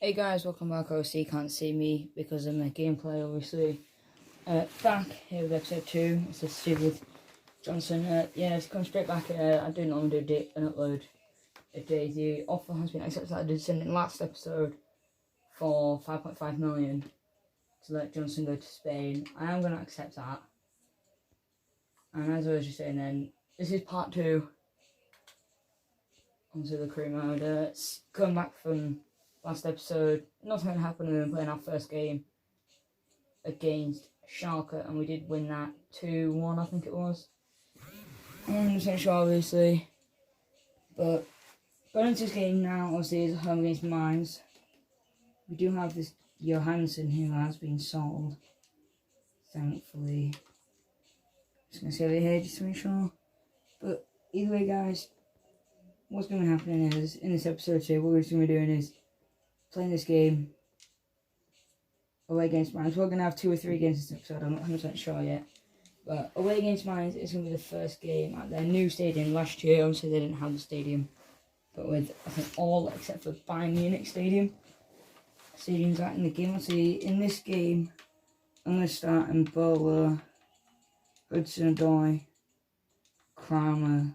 Hey guys, welcome back. Obviously you can't see me because of my gameplay, obviously. Back here with episode 2. It's a stupid Johnson. Yeah, it's come straight back. I do normally do an upload a day. The offer has been accepted. I did send in last episode for 5.5 million to let Johnson go to Spain. I am going to accept that. And as I was just saying then, this is part 2 onto the crew mode. It's come back from last episode. Nothing had happened. We were playing our first game against Schalke, and we did win that 2-1, I think it was. I'm not 100% sure, obviously. But going into this game now, obviously, is home against Mainz. We do have this Johansson who has been sold, thankfully. Just going to see over here just to make sure. But either way, guys, what's going to be happening is, in this episode 2, what we're just going to be doing is playing this game away against Mainz. We're going to have 2 or 3 games this episode, I'm not 100% sure yet. But away against Mainz, it's going to be the first game at their new stadium. Last year, obviously, they didn't have the stadium. But with, I think, all except for Bayern Munich stadiums out in the game. Obviously, in this game, I'm going to start in Bowler, Hudson-Odoi, Kramer,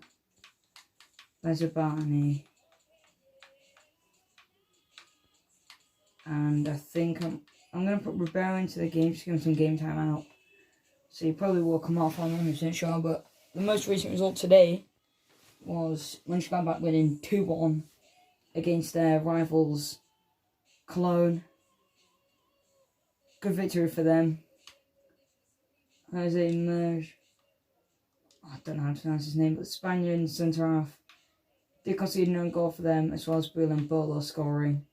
Bezabani, and I think I'm going to put Ribeiro into the game, just give him some game time out. So he probably will come off, I'm not 100% sure, but the most recent result today was Monchengladbach winning 2-1 against their rivals Koln. Good victory for them. Jose Merge, I don't know how to pronounce his name, but Spaniard centre half did concede an own goal for them, as well as Brill and Bolo scoring.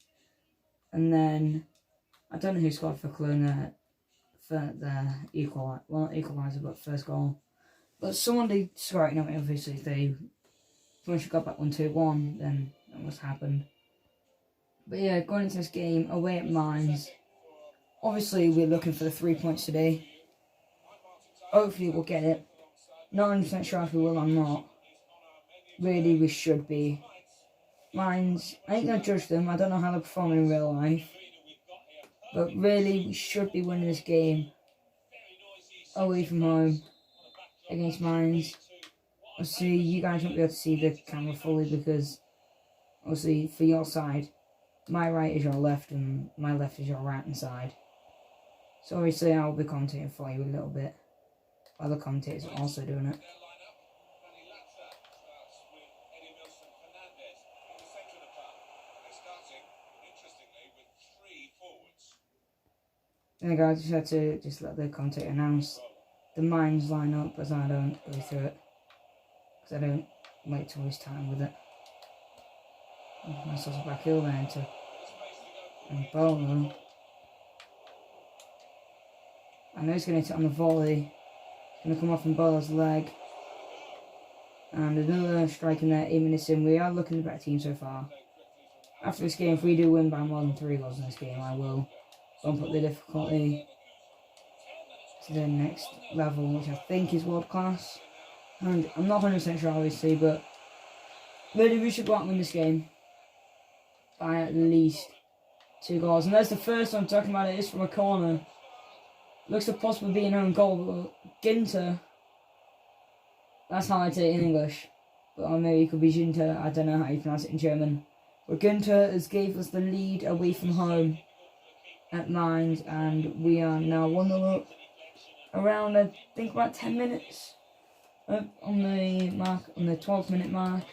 And then, I don't know who scored for Koln for the equaliser, but first goal. But someone did score it, obviously, if they got back 1-2-1, then that must happen. But yeah, going into this game, away at Mainz, obviously we're looking for the 3 points today. Hopefully we'll get it. Not 100% sure if we will or not. Really, we should be. Mainz, I ain't going to judge them, I don't know how they're performing in real life. But really, we should be winning this game away from home against Mainz. Obviously, you guys won't be able to see the camera fully because, obviously, for your side, my right is your left and my left is your right hand side. So obviously, I'll be commentating for you a little bit. Other commentators are also doing it. Yeah, guys, I just had to let the commentator announce the Mainz lineup as I don't go through it. Because I don't like to waste time with it. Nice little back heel there into Bolo. I know he's going to hit it on the volley. It's going to come off in Bolo's leg. And another strike in there, 8 minutes in. We are looking at the better team so far. After this game, if we do win by more than 3 goals in this game, I will bump up the difficulty to the next level, which I think is world class. And I'm not 100% sure, obviously, but really we should go out and win this game by at least 2 goals. And there's the first one I'm talking about. It is from a corner. Looks to possibly be an own goal, but Ginter, that's how I say it in English, but or maybe it could be Ginter, I don't know how you pronounce it in German. But Ginter has gave us the lead away from home at Mainz, and we are now 1-0 up around, I think, about 10 minutes up on the 12th minute mark.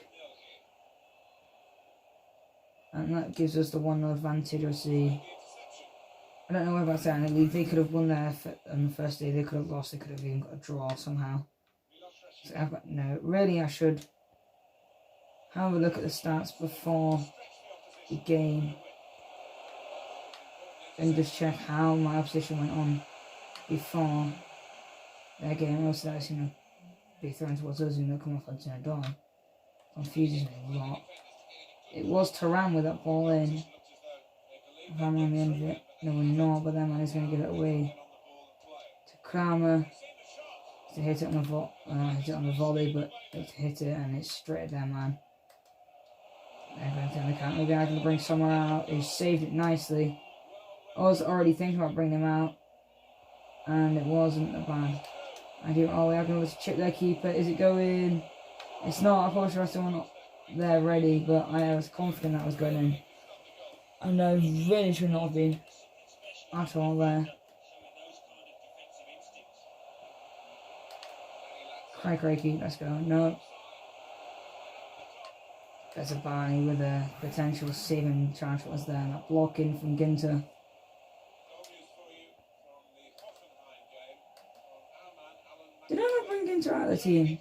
And that gives us the 1-0 advantage, obviously. I don't know whether that's in the league. They could have won there on the first day, they could have lost, they could have even got a draw somehow. So, no, really I should have a look at the stats before the game and just check how my opposition went on before their game. Also, that's going to be thrown towards us and they'll come off on Hudson-Odoi. Confuses me a lot. It was Turan with that ball in. Van on the end of it. No, we're not, but that man is going to give it away to Kramer to hit it on the volley, but to hit it and it's straight at their man. Maybe I can bring someone out. He saved it nicely. I was already thinking about bringing him out, and it wasn't a bad idea. Oh, we are going to chip their keeper. Is it going? It's not. I thought the rest of them not there ready, but I was confident that was going in. And I really should not have been at all there. Crikey, let's go. No. There's a Barney with a potential saving chance that was there. That blocking from Ginter. Did I not bring Ginter out of the team?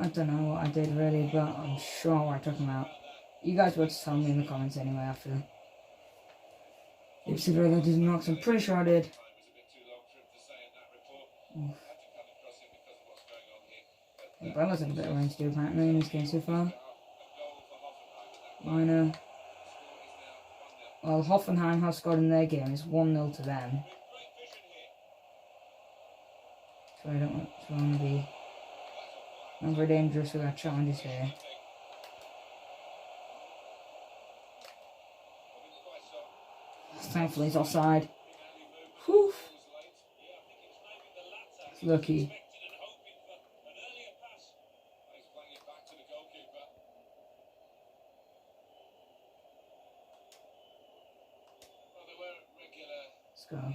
I don't know what I did really, but I'm sure what I'm talking about. You guys will tell me in the comments anyway after. If I did not, I'm pretty sure I did. That wasn't a bit of range to do apparently in this game so far. Minor. Well, Hoffenheim have scored in their game. It's 1-0 to them. So I don't want to be not very dangerous with our challenges here. Thankfully, it's offside. Whew. It's lucky. Let's go.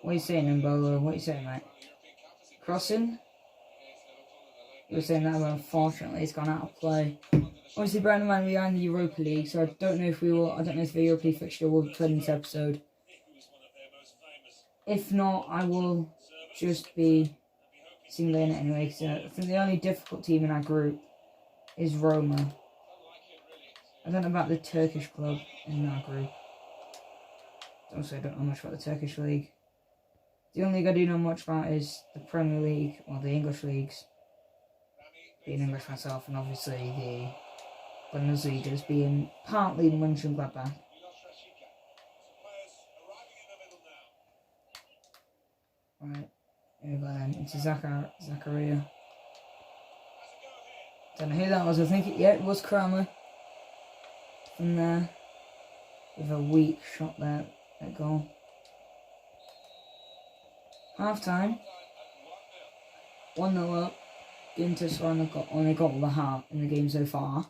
What are you saying, Mbolo? What are you saying, mate? Crossing? You were saying that, but unfortunately it's gone out of play. Obviously, bear in mind we are in the Europa League, so I don't know if we will. I don't know if the Europa League fixture will be played in this episode. If not, I will just be singling it anyway. Because I think the only difficult team in our group is Roma. I don't know about the Turkish club in our group. Also, I don't know much about the Turkish league. The only league I do know much about is the Premier League, or the English leagues. Being English myself, and obviously the Bundesliga as being partly Monchengladbach. Right, here we go then. It's Zakaria. Don't know who that was. I think it was Kramer. From there, with a weak shot there at goal. Half time. 1-0 up. Ginter's only got the heart in the game so far.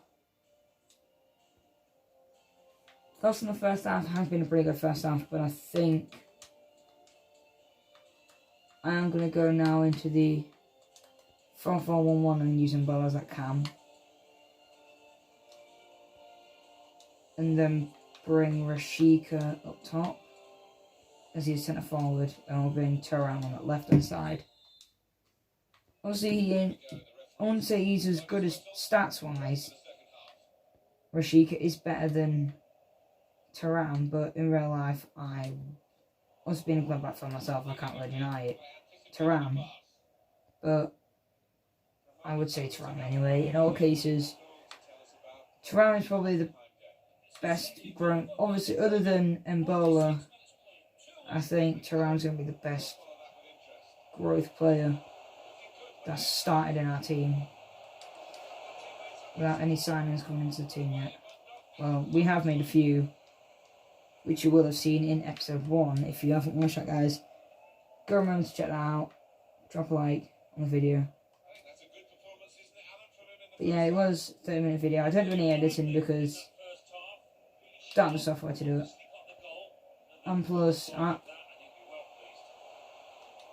First in the first half has been a pretty good first half, but I think I am going to go now into the 4-4-1-1 and using Mbolo as that cam. And then bring Rashika up top as he's centre forward, and we'll bring Turan on that left hand side. Obviously, I wouldn't say he's as good as stats wise. Rashika is better than Turan, but in real life, I was being a Gladbach fan myself. I can't really deny it. Turan, but I would say Turan anyway. In all cases, Turan is probably the best grown. Obviously, other than Mbolo, I think Turan's going to be the best growth player that's started in our team without any signings coming into the team yet. Well, we have made a few, which you will have seen in episode 1. If you haven't watched that, guys, go remember to check that out. Drop a like on the video. But yeah, it was a 30-minute video. I don't do any editing because I don't have the software to do it. And plus,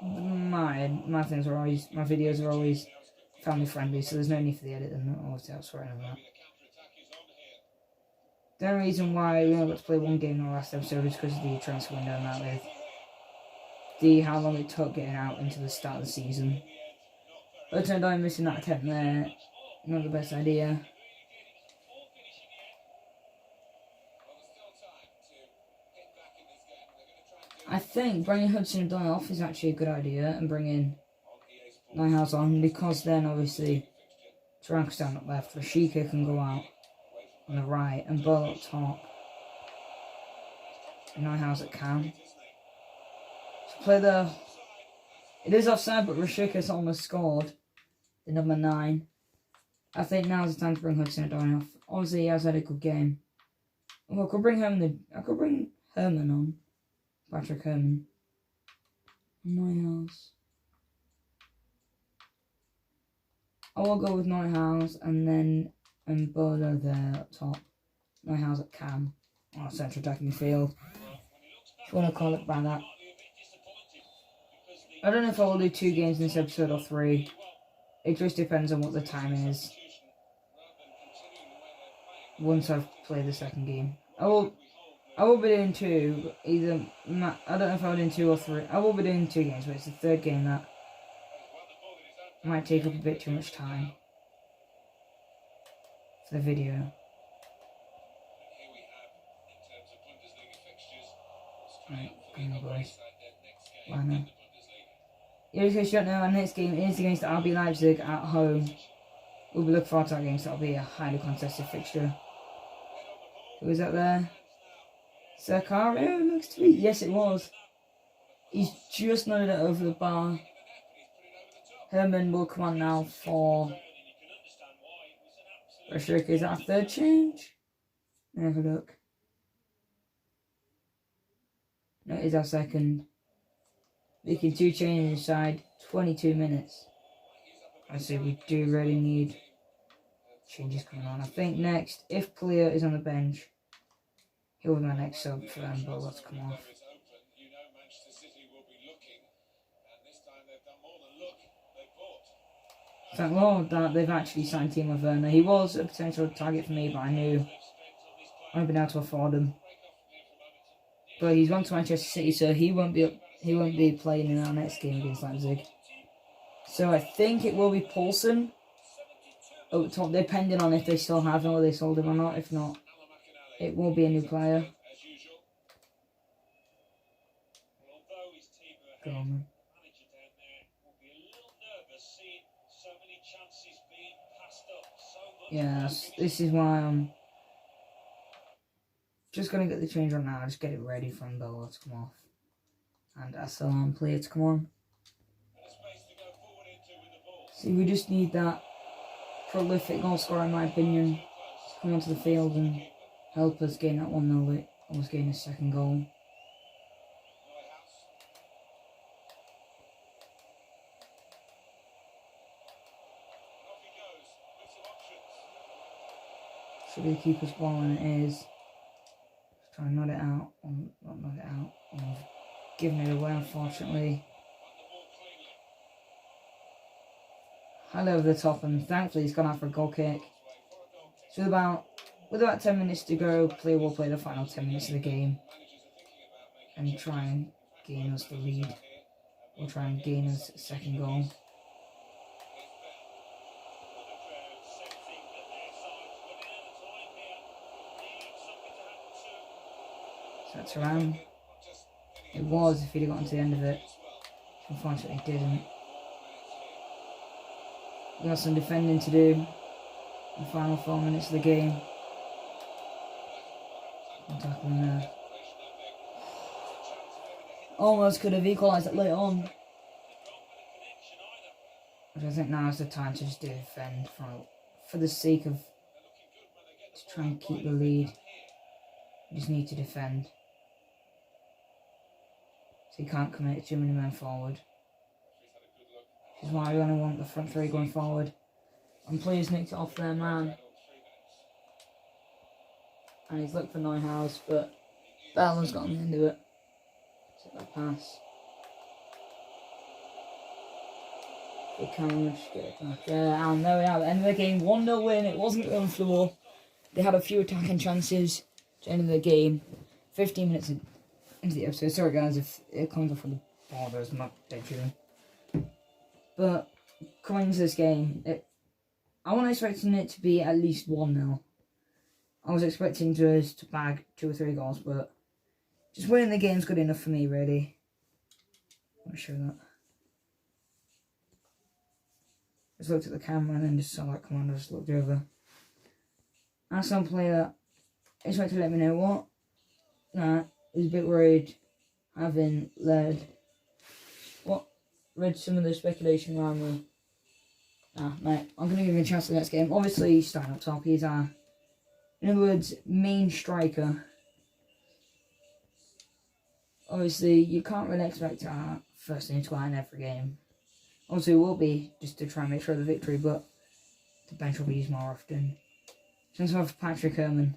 my things are always, my videos are always family friendly, so there's no need for the editing. I'll always tell swearing on that. The only reason why we only got to play one game in the last episode is because of the transfer window and that, with how long it took getting out into the start of the season. But it turned out missing that attempt there, not the best idea. I think bringing Hudson Odoi off is actually a good idea, and bringing Nyhouse on, because then obviously Turan can stand up left, Rashika can go out on the right, and Ball up top. And Nyhouse at cam. So play the. It is offside, but Rashika's almost scored. The number 9. I think now's the time to bring Hudson-Odoi off. Obviously, he has had a good game. Well, I could bring Herman on. Patrick Herman. Neuhaus. I will go with Neuhaus and then Bolo there up top. Neuhaus at cam. Or central attacking field. If you want to call it by that. I don't know if I will do 2 games in this episode or 3. It just depends on what the time is. Once I've played the second game. I will be doing 2. Either I don't know if I'll be doing 2 or 3. I will be doing 2 games, but it's the third game that might take up a bit too much time for the video. Right, come on boys. Lana. Yeah, in case you don't know, our next game is against RB Leipzig at home. We'll be looking forward to that game, so that'll be a highly contested fixture. Who was that there? Sakario looks to be. Yes, it was. He's just nodded it over the bar. Herman will come on now for Rashik. Is that our third change? Have a look. No, it is our second. Making 2 changes inside 22 minutes. I say we do really need changes coming on. I think next, if Cleo is on the bench, he'll be my next sub for them, but let's come off. Thank Lord that they've actually signed Timo Werner. He was a potential target for me, but I knew I wouldn't been able to afford him. But he's gone to Manchester City, so he won't be playing in our next game against Leipzig. So I think it will be Poulsen up top, depending on if they still have him or they sold him or not. If not, it will be a new player. Go on, man. Yeah, this is why I'm just going to get the change on now. Just get it ready for Mbolo to come off. And Assalam player to come on. See, we just need that prolific goal scorer, in my opinion, to come onto the field and help us gain that 1-0 lead. Almost gain a second goal. Should be the keeper's ball, and it is. Just trying to nod it out. Not nod it out. I'm giving it away, unfortunately. High over the top, and thankfully he's gone out for a goal kick. So with about 10 minutes to go, Player will play the final 10 minutes of the game and try and gain us the lead. We'll try and gain us a second goal. So that's around. It was if he'd have gotten to the end of it. Unfortunately, he didn't. We got some defending to do in the final 4 minutes of the game. What's happening there? Almost could have equalised it late on. But I think now is the time to just defend for the sake of to try and keep the lead. We just need to defend. So you can't commit too many men forward. Which is why we only want the front three going forward. And players nicked it off their man. And he's looked for Neuhaus, but Bella's got on the end of it. Take that pass. Good camera, just get it back there. And there we are, the end of the game. 1-0 win. It wasn't comfortable. They had a few attacking chances to end the game. 15 minutes into the episode. Sorry guys if it comes off from the borders, I'm not dead sure. But coming into this game, I wasn't expecting it to be at least 1-0. I was expecting us to bag 2 or 3 goals, but just winning the game is good enough for me, really. I'll show that. Just looked at the camera and then just saw that command. I just looked over. Asked some player, he's trying to let me know what. Nah, he was a bit worried, having read some of the speculation around Nah, mate, I'm going to give him a chance in the next game. Obviously, he's starting up top. He's our, in other words, main striker. Obviously, you can't really expect our first team to go out in every game. Obviously, it will be just to try and make sure of the victory, but the bench will be used more often. Since we have Patrick Herman,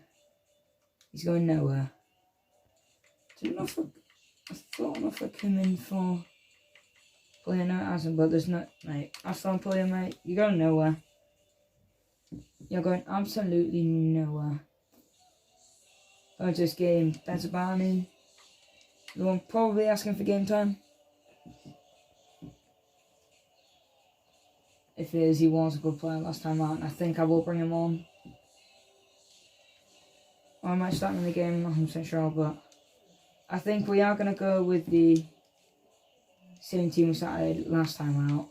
he's going nowhere. I thought Norfolk came in for player, no it hasn't, but there's no, mate, I saw player, mate, you're going nowhere. You're going absolutely nowhere. Going to this game, Benza Barney, the one probably asking for game time. If it is, he was a good player last time out, and I think I will bring him on. Or I might start him in the game, I'm not 100% sure, but I think we are going to go with the same team we started last time out.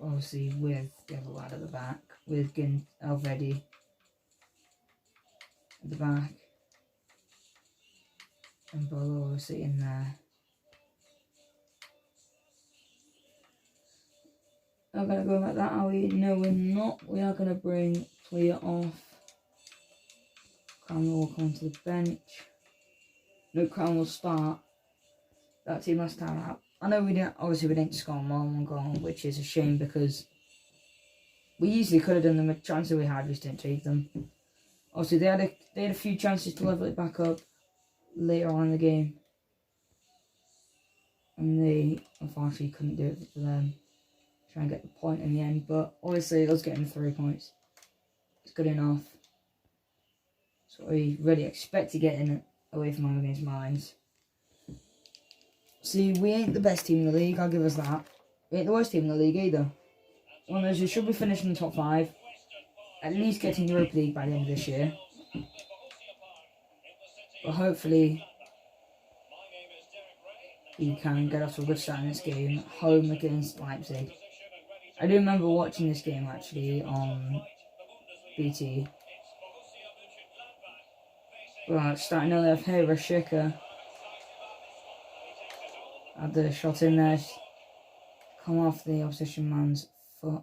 Obviously with the other lad at the back, with Elvedi at the back. And Bolo obviously in there. I'm going to go like that, are we? No, we're not. We are going to bring player off. Crown will come onto the bench. No, Crown will start. That team last time out. I know we didn't score more than one goal, which is a shame because we easily could have done them. The chances we had, we just didn't take them. Obviously, they had a few chances to level it back up later on in the game, and they unfortunately couldn't do it for them. Try and get the point in the end, but obviously us getting 3 points is good enough. So we really expect to get in away from home against Mines. See, we ain't the best team in the league, I'll give us that. We ain't the worst team in the league either. One of those who should be finishing in the top 5. At least getting Europa League by the end of this year. But hopefully we can get off to a good start in this game. Home against Leipzig. I do remember watching this game actually on BT. But starting early off here, Rashika had the shot in there, come off the opposition man's foot.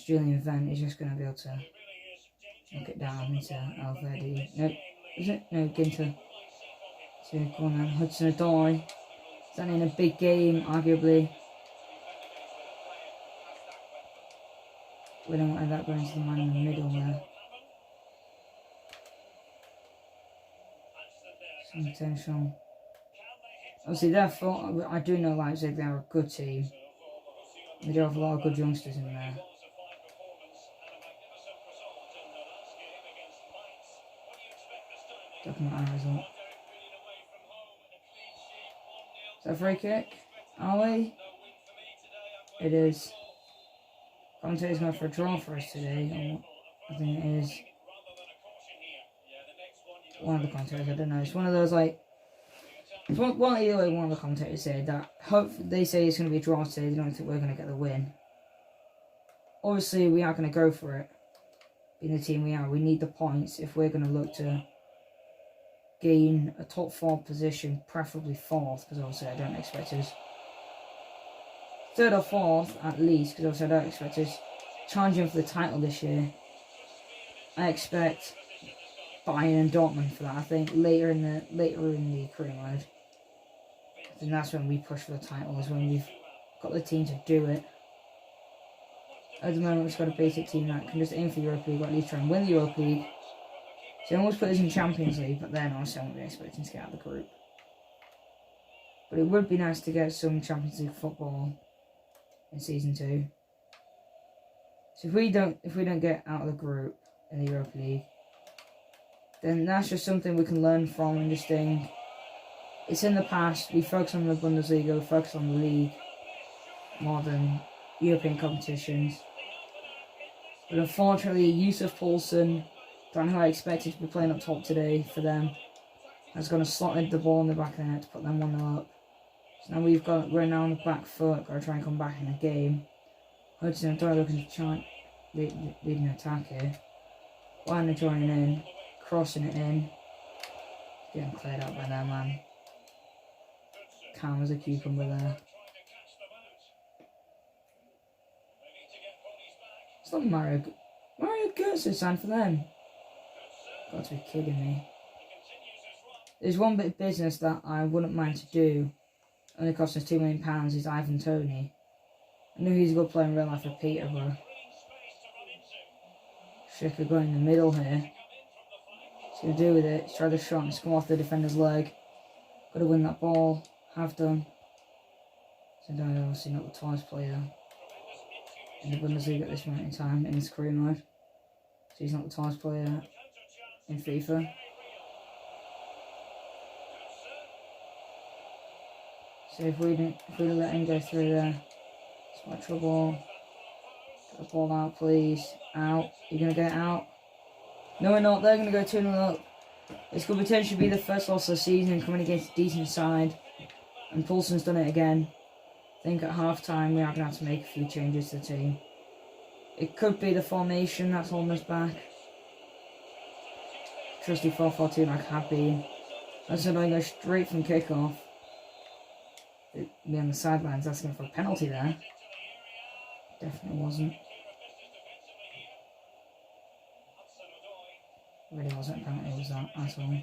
Julian Vent is just going to be able to knock it down into Alvedi. Nope, is it? No, Ginter. So go on then, Hudson-Odoi. Standing in a big game, arguably. We don't want that going to the man in the middle there. Some potential. Obviously, therefore, I do know Leipzig, they're a good team. They do have a lot of good youngsters in there. Doesn't matter result. Is that a free kick? Are we? It is. Commentator's going for a draw for us today. I think it is. One of the commentators, I don't know. It's one of those like. It's one either way. One of the commentators said that. They say it's going to be a draw today. They don't think we're going to get the win. Obviously, we are going to go for it. Being the team we are, we need the points if we're going to look to gain a top 4 position, preferably 4th, because obviously I don't expect us 3rd or 4th at least, because obviously I don't expect us challenging for the title this year. I expect Bayern and Dortmund for that. I think later in the career mode, I think that's when we push for the title, is when we've got the team to do it. At the moment, we've got a basic team that can just aim for Europa League, or at least try and win the Europa League. So I almost put us in Champions League, but then also I won't be expecting to get out of the group. But it would be nice to get some Champions League football in Season 2. So if we don't get out of the group in the Europa League, then that's just something we can learn from and just think, it's in the past, we focus on the Bundesliga, we focus on the league more than European competitions. But unfortunately, Yusuf Poulsen, who I expected to be playing up top today for them, has gone and slotted the ball in the back of the net to put them 1-0 up. So now we're now on the back foot, got to try and come back in the game. Hudson-Odoi looking to try lead an attack here. Wagner joining in, crossing it in, getting cleared out by their man. Calm as a cucumber there. It's not Mario Götze signed for them. Got to be kidding me. There's one bit of business that I wouldn't mind to do. Only cost us £2 million is Ivan Toney. I knew he's a good player in real life for Peterborough. Schicker going in the middle here. What's he going to do with it? He's tried a shot and it's come off the defender's leg. Got to win that ball. Have done. So no, obviously not the tallest player in the Bundesliga at this moment in time in his career mode. So he's not the tallest player in FIFA. So if we didn't let him go through there, it's my trouble. Get the ball out, please. Out. You're going to get out? No, we're not. They're going to go 2-0 up. This could potentially be the first loss of the season coming against a decent side. And Poulsen's done it again. I think at half time we are going to have to make a few changes to the team. It could be the formation that's holding us back. Trusty 4-4-2 like I have been. I said I go straight from kickoff. Me on the sidelines asking for a penalty there. Definitely wasn't. Really wasn't a penalty, was that at all?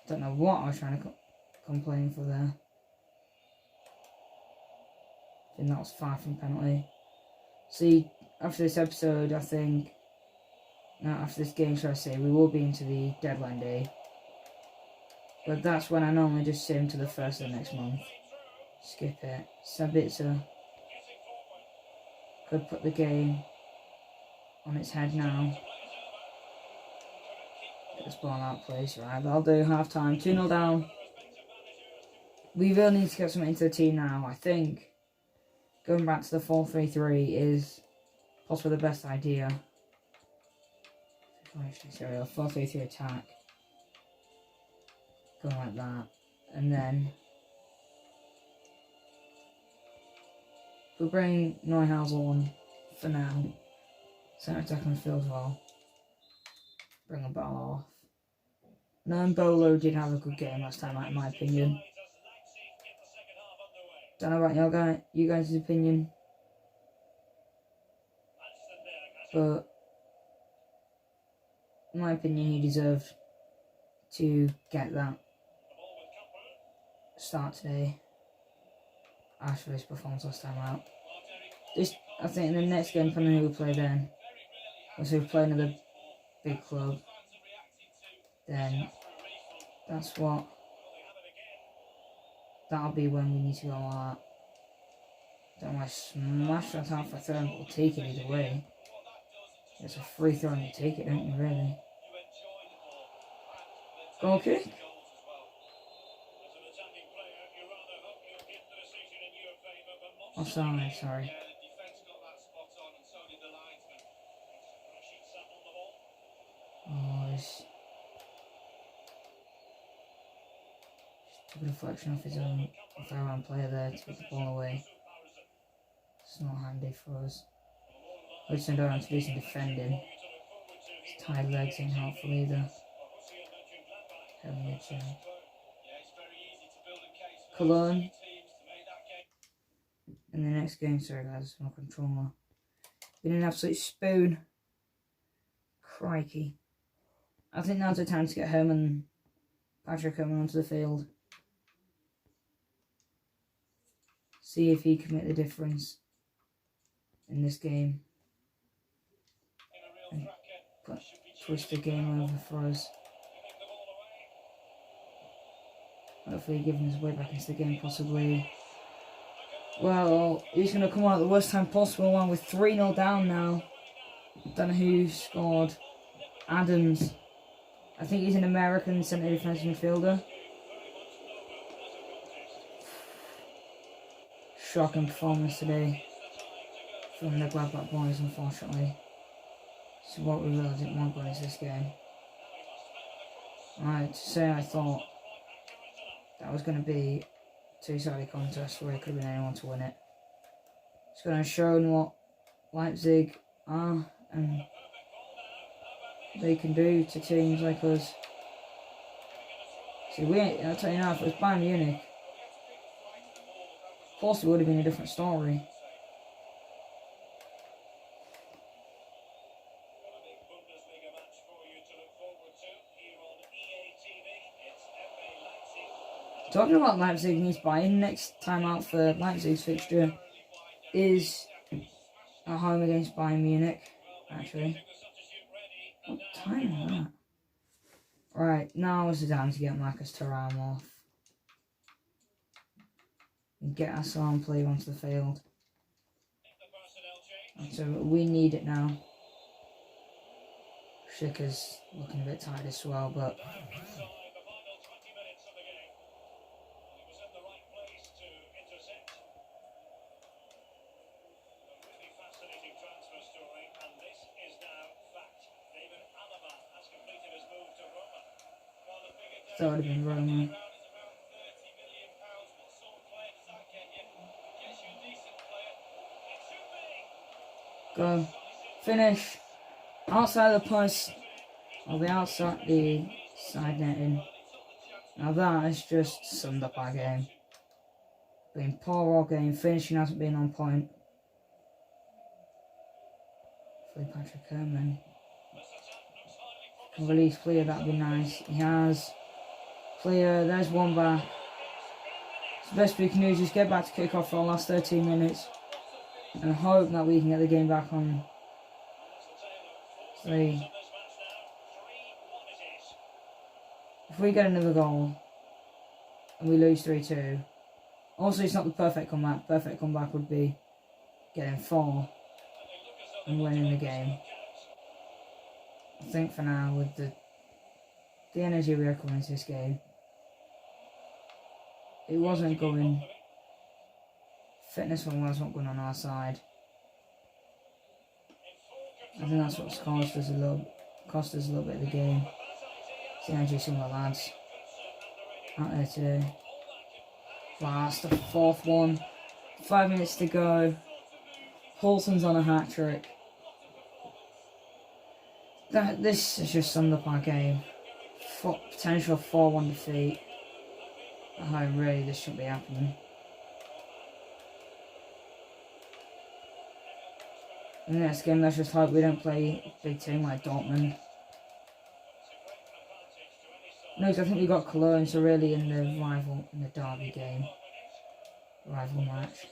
Don't know what I was trying to complain for there. I think that was far from penalty. See, after this episode, I think, no, after this game, should I say, we will be into the deadline day. But that's when I normally just sim to the first of the next month. Skip it. Sabitzer could put the game on its head now. Get this ball out, please. Right, that'll do. Half time. 2-0 down. We really need to get something into the team now. I think going back to the 4-3-3 is possibly the best idea. 4-3-3 attack. Going like that. And then we'll bring Neuhausel on for now. Centre attack and field as well. Bring a ball off. Bolo did have a good game last time, in my opinion. Don't know about you guys' opinion. But in my opinion, he deserved to get that start today after his performance last time out. I think in the next game, depending on who we play then, if we play another big club, then that'll be when we need to go like that. Don't want to smash that out for a throw, but we'll take it either way. It's a free throw and you take it, don't you, really? Goal kick. Offside, sorry. Oh, it's took a deflection off his own player there to get the ball away. It's not handy for us. Let's send around to do some defending. His tied legs ain't helpful either. Koln. In the next game, sorry guys, my controller. Been an absolute spoon. Crikey. I think now's the time to get home and Patrick coming onto the field. See if he can make the difference in this game. And twist the game over for us. Hopefully giving his way back into the game possibly. Well, he's going to come out at the worst time possible and we're 3-0 down now. Don't know who scored. Adams. I think he's an American centre defensive midfielder. Shocking performance today from the Gladbach boys, unfortunately. So what we really didn't want going into this game. Right, to say I thought that was going to be a two-sided contest where it could have been anyone to win it. It's going to show what Leipzig are and they can do to teams like us. See, I'll tell you now, if it was Bayern Munich, possibly would have been a different story. Talking about Leipzig needs Bayern, next time out for Leipzig's fixture is at home against Bayern Munich, actually. What time is that? Right, now is the time to get Marcus Thuram off. And get Aslan play onto the field. And so we need it now. Schicker's looking a bit tired as well, but that would have been Roma. Go. Finish. Outside the post. Or the outside the side netting. Now that has just summed up our game. Been poor all game. Finishing hasn't been on point. Hopefully Patrick Herman can release Clear, that'd be nice. He has. Clear, there's one back. So the best we can do is just get back to kick off for the last 13 minutes and hope that we can get the game back on 3. If we get another goal and we lose 3-2, also it's not the perfect comeback. Perfect comeback would be getting 4 and winning the game. I think for now, with the energy we are coming into this game, it wasn't going. Fitness was not going on our side. I think that's what's cost us a little bit of the game. It's the energy of some of the lads out there today. Last, the 4th one. 5 minutes to go. Paulson's on a hat trick. This has just summed up our game. Potential 4-1 defeat. Oh, really, this shouldn't be happening. In the next game, let's just hope we don't play a big team like Dortmund. No, because I think we got Koln, so really in the derby game, rival match,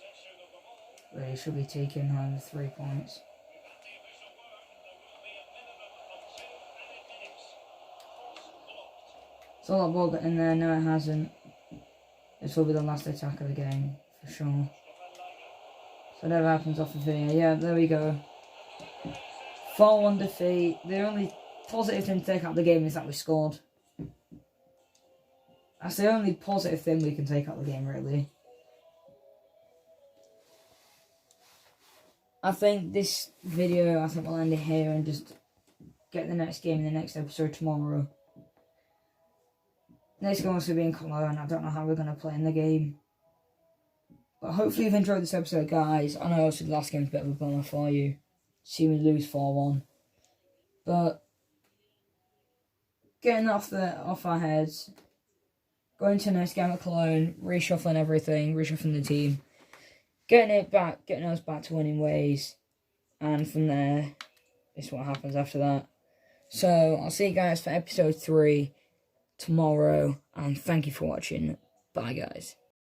really should be taking home the 3 points. So that ball got in there, no it hasn't. This will be the last attack of the game, for sure. So whatever happens off the video, yeah, there we go. 4-1 defeat. The only positive thing to take out of the game is that we scored. That's the only positive thing we can take out of the game, really. I think this video, we'll end it here and just get the next game in the next episode tomorrow. Next game will be in Koln. I don't know how we're going to play in the game. But hopefully you've enjoyed this episode, guys. I know obviously the last game's a bit of a bummer for you. See me lose 4-1. But getting off our heads. Going to the next game at Koln. Reshuffling everything. Reshuffling the team. Getting us back to winning ways. And from there, it's what happens after that. So, I'll see you guys for episode 3 tomorrow. And thank you for watching. Bye, guys.